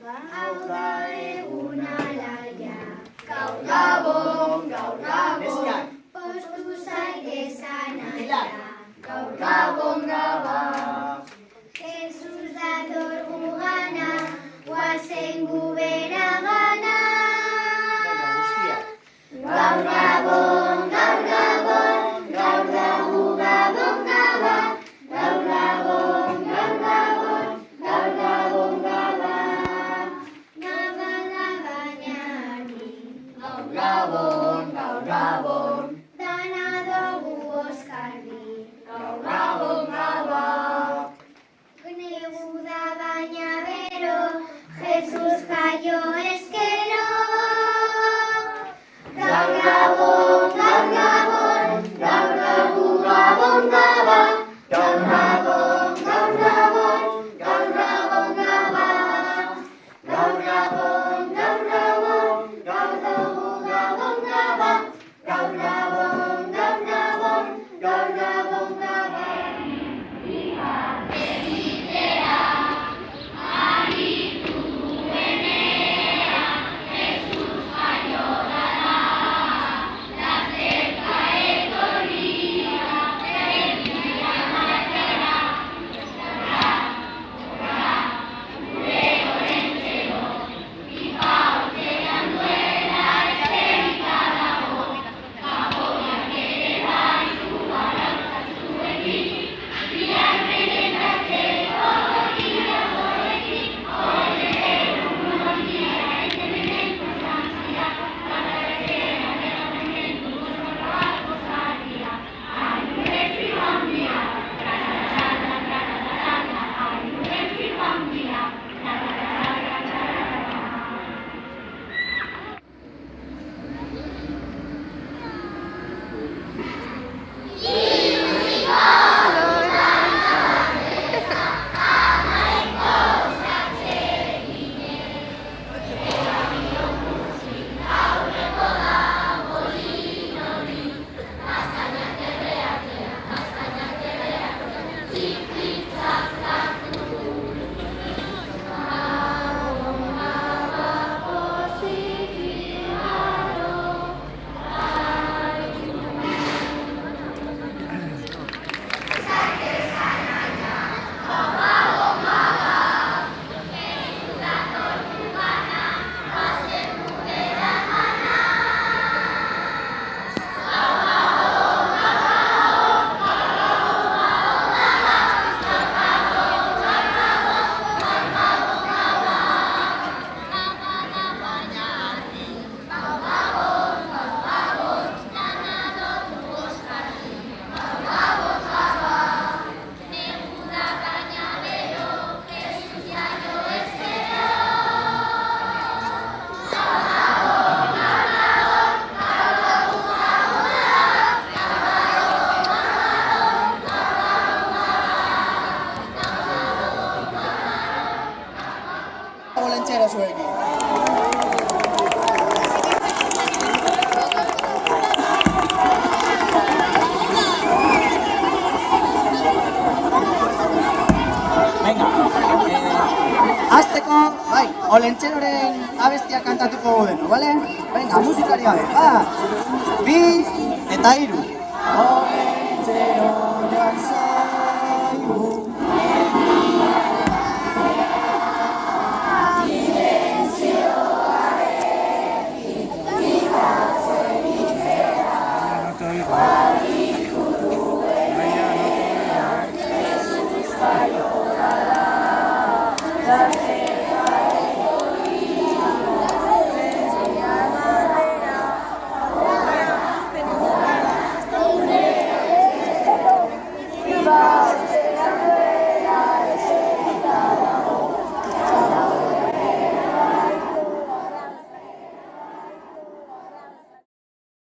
Hau da eguna laia, gaur gabon, postu zaitezan aia, gaur gabon gabon. Jesus dator gugana, guazen gu bera gana. Gaur gabon, gaur gabon, gaur dagu gabon gaba. Gaur gabon, gaur gabon, gaur gabon gaba. Gaba da bainari, gaur gabon, gaur gabon. Dana dugu oskarbi, gaur gabon gaba. Negu da baina bero, Jesus jaio eskero. Gaur gabon, gaur gabon, gaur dagu gabon gaba. Gaur gabon, gaur gabon, gaur gabon gaba. Gaur gabon, gaur gabon, gaur dagu gabon gaba. Gaur gabon, gaur gabon, gaur gabon gaba. Olentzero zuekin. Venga, azteko, bai, Olentzeroren abestia kantatuko godeno, bale? Venga, musikari gabe, 1, 2, eta 3.